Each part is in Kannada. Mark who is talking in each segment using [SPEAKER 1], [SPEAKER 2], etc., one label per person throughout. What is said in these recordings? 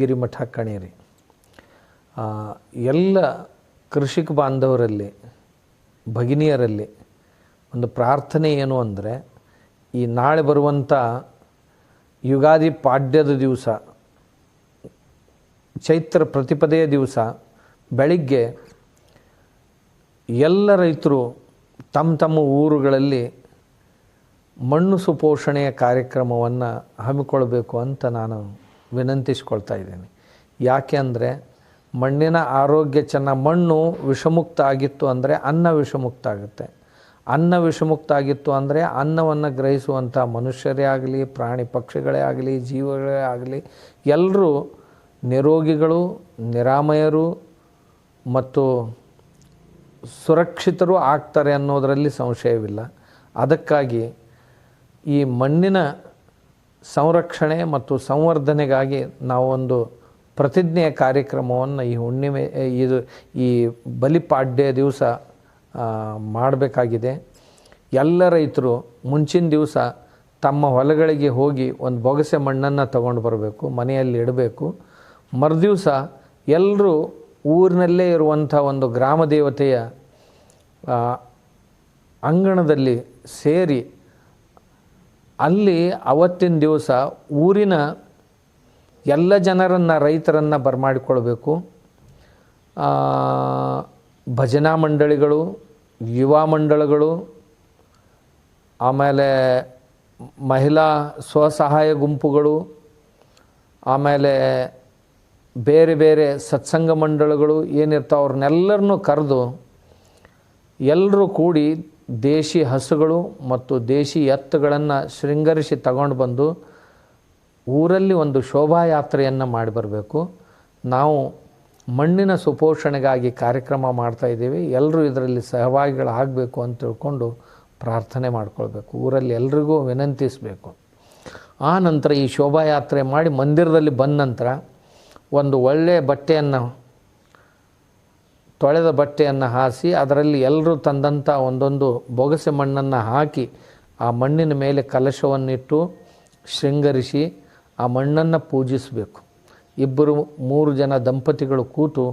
[SPEAKER 1] ಗಿರಿಮಠ ಕಣೇರಿ ಎಲ್ಲ ಕೃಷಿಕ ಬಾಂಧವರಲ್ಲಿ ಭಗಿನಿಯರಲ್ಲಿ ಒಂದು ಪ್ರಾರ್ಥನೆ ಏನು ಅಂದರೆ, ಈ ನಾಳೆ ಬರುವಂಥ ಯುಗಾದಿ ಪಾಡ್ಯದ ದಿವಸ, ಚೈತ್ರ ಪ್ರತಿಪದೆಯ ದಿವಸ ಬೆಳಿಗ್ಗೆ ಎಲ್ಲ ರೈತರು ತಮ್ಮ ತಮ್ಮ ಊರುಗಳಲ್ಲಿ ಮಣ್ಣು ಸುಪೋಷಣೆಯ ಕಾರ್ಯಕ್ರಮವನ್ನು ಹಮ್ಮಿಕೊಳ್ಬೇಕು ಅಂತ ನಾನು ವಿನಂತಿಸ್ಕೊಳ್ತಾ ಇದ್ದೇನೆ. ಯಾಕೆ ಅಂದರೆ, ಮಣ್ಣಿನ ಆರೋಗ್ಯ ಮಣ್ಣು ವಿಷಮುಕ್ತ ಆಗಿತ್ತು ಅಂದರೆ ಅನ್ನ ವಿಷಮುಕ್ತ ಆಗುತ್ತೆ. ಅನ್ನ ವಿಷಮುಕ್ತ ಆಗಿತ್ತು ಅಂದರೆ ಅನ್ನವನ್ನು ಗ್ರಹಿಸುವಂಥ ಮನುಷ್ಯರೇ ಆಗಲಿ, ಪ್ರಾಣಿ ಪಕ್ಷಿಗಳೇ ಆಗಲಿ, ಜೀವಗಳೇ ಆಗಲಿ, ಎಲ್ಲರೂ ನಿರೋಗಿಗಳು, ನಿರಾಮಯರು ಮತ್ತು ಸುರಕ್ಷಿತರು ಆಗ್ತಾರೆ ಅನ್ನೋದರಲ್ಲಿ ಸಂಶಯವಿಲ್ಲ. ಅದಕ್ಕಾಗಿ ಈ ಮಣ್ಣಿನ ಸಂರಕ್ಷಣೆ ಮತ್ತು ಸಂವರ್ಧನೆಗಾಗಿ ನಾವೊಂದು ಪ್ರತಿಜ್ಞೆಯ ಕಾರ್ಯಕ್ರಮವನ್ನು ಈ ಬಲಿಪಾಡ್ಯ ದಿವಸ ಮಾಡಬೇಕಾಗಿದೆ. ಎಲ್ಲ ರೈತರು ಮುಂಚಿನ ದಿವಸ ತಮ್ಮ ಹೊಲಗಳಿಗೆ ಹೋಗಿ ಒಂದು ಬೊಗಸೆ ಮಣ್ಣನ್ನು ತಗೊಂಡು ಬರಬೇಕು, ಮನೆಯಲ್ಲಿ ಇಡಬೇಕು. ಮರುದಿವಸ ಎಲ್ಲರೂ ಊರಿನಲ್ಲೇ ಇರುವಂಥ ಒಂದು ಗ್ರಾಮ ದೇವತೆಯ ಅಂಗಣದಲ್ಲಿ ಸೇರಿ ಅಲ್ಲಿ ಅವತ್ತಿನ ದಿವಸ ಊರಿನ ಎಲ್ಲ ಜನರನ್ನು, ರೈತರನ್ನು ಬರಮಾಡಿಕೊಳ್ಬೇಕು. ಭಜನಾ ಮಂಡಳಿಗಳು, ಯುವ ಮಂಡಳಗಳು, ಆಮೇಲೆ ಮಹಿಳಾ ಸ್ವಸಹಾಯ ಗುಂಪುಗಳು, ಆಮೇಲೆ ಬೇರೆ ಬೇರೆ ಸತ್ಸಂಗ ಮಂಡಳಗಳು ಏನಿರ್ತಾವೆ ಅವ್ರನ್ನೆಲ್ಲರನ್ನೂ ಕರೆದು ಎಲ್ಲರೂ ಕೂಡಿ ದೇಶಿ ಹಸುಗಳು ಮತ್ತು ದೇಶಿ ಎತ್ತುಗಳನ್ನು ಶೃಂಗರಿಸಿ ತಗೊಂಡು ಬಂದು ಊರಲ್ಲಿ ಒಂದು ಶೋಭಾಯಾತ್ರೆಯನ್ನು ಮಾಡಿ ಬರಬೇಕು. ನಾವು ಮಣ್ಣಿನ ಸುಪೋಷಣೆಗಾಗಿ ಕಾರ್ಯಕ್ರಮ ಮಾಡ್ತಾಯಿದ್ದೀವಿ, ಎಲ್ಲರೂ ಇದರಲ್ಲಿ ಸಹಭಾಗಿಗಳಾಗಬೇಕು ಅಂತ ತಿಳ್ಕೊಂಡು ಪ್ರಾರ್ಥನೆ ಮಾಡ್ಕೊಳ್ಬೇಕು. ಊರಲ್ಲಿ ಎಲ್ರಿಗೂ ವಿನಂತಿಸಬೇಕು. ಆ ನಂತರ ಈ ಶೋಭಾಯಾತ್ರೆ ಮಾಡಿ ಮಂದಿರದಲ್ಲಿ ಬಂದ ನಂತರ ಒಂದು ಒಳ್ಳೆಯ ಬಟ್ಟೆಯನ್ನು, ತೊಳೆದ ಬಟ್ಟೆಯನ್ನು ಹಾಸಿ ಅದರಲ್ಲಿ ಎಲ್ಲರೂ ತಂದಂಥ ಒಂದೊಂದು ಬೊಗಸೆ ಮಣ್ಣನ್ನು ಹಾಕಿ ಆ ಮಣ್ಣಿನ ಮೇಲೆ ಕಲಶವನ್ನಿಟ್ಟು ಶೃಂಗರಿಸಿ ಆ ಮಣ್ಣನ್ನು ಪೂಜಿಸಬೇಕು. 2-3 ಜನ ದಂಪತಿಗಳು ಕೂತು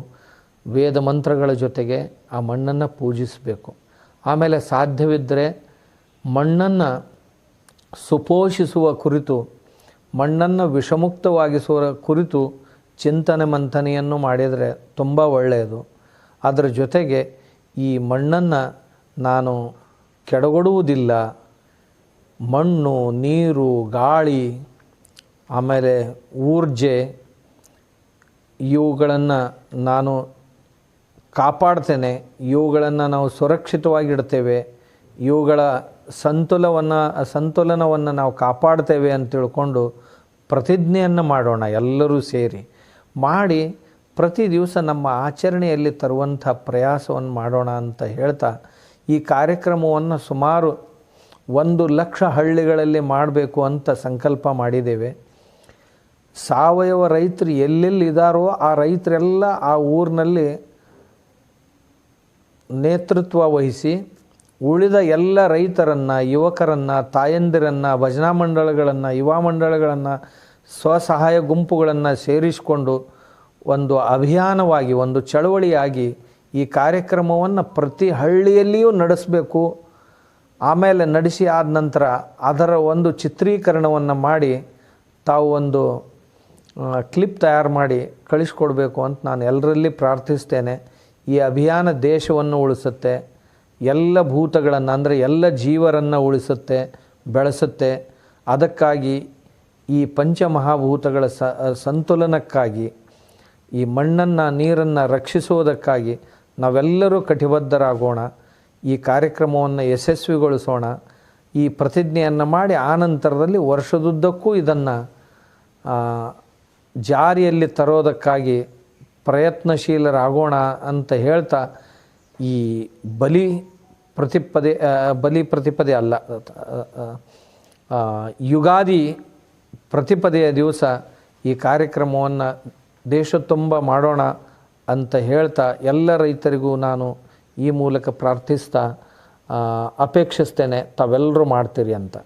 [SPEAKER 1] ವೇದ ಮಂತ್ರಗಳ ಜೊತೆಗೆ ಆ ಮಣ್ಣನ್ನು ಪೂಜಿಸಬೇಕು. ಆಮೇಲೆ ಸಾಧ್ಯವಿದ್ದರೆ ಮಣ್ಣನ್ನು ಸುಪೋಷಿಸುವ ಕುರಿತು, ಮಣ್ಣನ್ನು ವಿಷಮುಕ್ತವಾಗಿಸುವ ಕುರಿತು ಚಿಂತನೆ ಮಂಥನೆಯನ್ನು ಮಾಡಿದರೆ ತುಂಬ ಒಳ್ಳೆಯದು. ಅದರ ಜೊತೆಗೆ ಈ ಮಣ್ಣನ್ನು ನಾನು ಕೆಡಗೊಡುವುದಿಲ್ಲ, ಮಣ್ಣು, ನೀರು, ಗಾಳಿ, ಆಮೇಲೆ ಊರ್ಜೆ ಇವುಗಳನ್ನು ನಾನು ಕಾಪಾಡ್ತೇನೆ, ಇವುಗಳನ್ನು ನಾವು ಸುರಕ್ಷಿತವಾಗಿಡ್ತೇವೆ, ಇವುಗಳ ಸಂತುಲನವನ್ನು ನಾವು ಕಾಪಾಡ್ತೇವೆ ಅಂತ ತಿಳ್ಕೊಂಡು ಪ್ರತಿಜ್ಞೆಯನ್ನು ಮಾಡೋಣ. ಎಲ್ಲರೂ ಸೇರಿ ಮಾಡಿ ಪ್ರತಿ ದಿವಸ ನಮ್ಮ ಆಚರಣೆಯಲ್ಲಿ ತರುವಂಥ ಪ್ರಯಾಸವನ್ನು ಮಾಡೋಣ ಅಂತ ಹೇಳ್ತಾ, ಈ ಕಾರ್ಯಕ್ರಮವನ್ನು ಸುಮಾರು 1,00,000 ಹಳ್ಳಿಗಳಲ್ಲಿ ಮಾಡಬೇಕು ಅಂತ ಸಂಕಲ್ಪ ಮಾಡಿದ್ದೇವೆ. ಸಾವಯವ ರೈತರು ಎಲ್ಲೆಲ್ಲಿದ್ದಾರೋ ಆ ರೈತರೆಲ್ಲ ಆ ಊರಿನಲ್ಲಿ ನೇತೃತ್ವ ವಹಿಸಿ ಉಳಿದ ಎಲ್ಲ ರೈತರನ್ನು, ಯುವಕರನ್ನು, ತಾಯಂದಿರನ್ನು, ಭಜನಾ ಮಂಡಳಗಳನ್ನು, ಯುವ ಮಂಡಳಗಳನ್ನು, ಸ್ವಸಹಾಯ ಗುಂಪುಗಳನ್ನು ಸೇರಿಸಿಕೊಂಡು ಒಂದು ಅಭಿಯಾನವಾಗಿ, ಒಂದು ಚಳವಳಿಯಾಗಿ ಈ ಕಾರ್ಯಕ್ರಮವನ್ನು ಪ್ರತಿ ಹಳ್ಳಿಯಲ್ಲಿಯೂ ನಡೆಸಬೇಕು. ಆಮೇಲೆ ನಡೆಸಿ ಆದ ನಂತರ ಅದರ ಒಂದು ಚಿತ್ರೀಕರಣವನ್ನು ಮಾಡಿ ತಾವು ಒಂದು ಕ್ಲಿಪ್ ತಯಾರು ಮಾಡಿ ಕಳಿಸ್ಕೊಡ್ಬೇಕು ಅಂತ ನಾನು ಎಲ್ಲರಲ್ಲಿ ಪ್ರಾರ್ಥಿಸ್ತೇನೆ. ಈ ಅಭಿಯಾನ ದೇಶವನ್ನು ಉಳಿಸುತ್ತೆ, ಎಲ್ಲ ಭೂತಗಳನ್ನು ಅಂದರೆ ಎಲ್ಲ ಜೀವರನ್ನು ಉಳಿಸುತ್ತೆ, ಬೆಳೆಸುತ್ತೆ. ಅದಕ್ಕಾಗಿ ಈ ಪಂಚಮಹಾಭೂತಗಳ ಸಂತುಲನಕ್ಕಾಗಿ, ಈ ಮಣ್ಣನ್ನು, ನೀರನ್ನು ರಕ್ಷಿಸುವುದಕ್ಕಾಗಿ ನಾವೆಲ್ಲರೂ ಕಟಿಬದ್ಧರಾಗೋಣ. ಈ ಕಾರ್ಯಕ್ರಮವನ್ನು ಯಶಸ್ವಿಗೊಳಿಸೋಣ. ಈ ಪ್ರತಿಜ್ಞೆಯನ್ನು ಮಾಡಿ ಆನಂತರದಲ್ಲಿ ವರ್ಷದುದ್ದಕ್ಕೂ ಇದನ್ನು ಜಾರಿಯಲ್ಲಿ ತರೋದಕ್ಕಾಗಿ ಪ್ರಯತ್ನಶೀಲರಾಗೋಣ ಅಂತ ಹೇಳ್ತಾ, ಈ ಬಲಿ ಪ್ರತಿಪದೆ ಅಲ್ಲ, ಯುಗಾದಿ ಪ್ರತಿಪದೆಯ ದಿವಸ ಈ ಕಾರ್ಯಕ್ರಮವನ್ನು ದೇಶ ತುಂಬ ಮಾಡೋಣ ಅಂತ ಹೇಳ್ತಾ ಎಲ್ಲ ರೈತರಿಗೂ ನಾನು ಈ ಮೂಲಕ ಪ್ರಾರ್ಥಿಸ್ತಾ ಅಪೇಕ್ಷಿಸ್ತೇನೆ ತಾವೆಲ್ಲರೂ ಮಾಡ್ತೀರಿ ಅಂತ.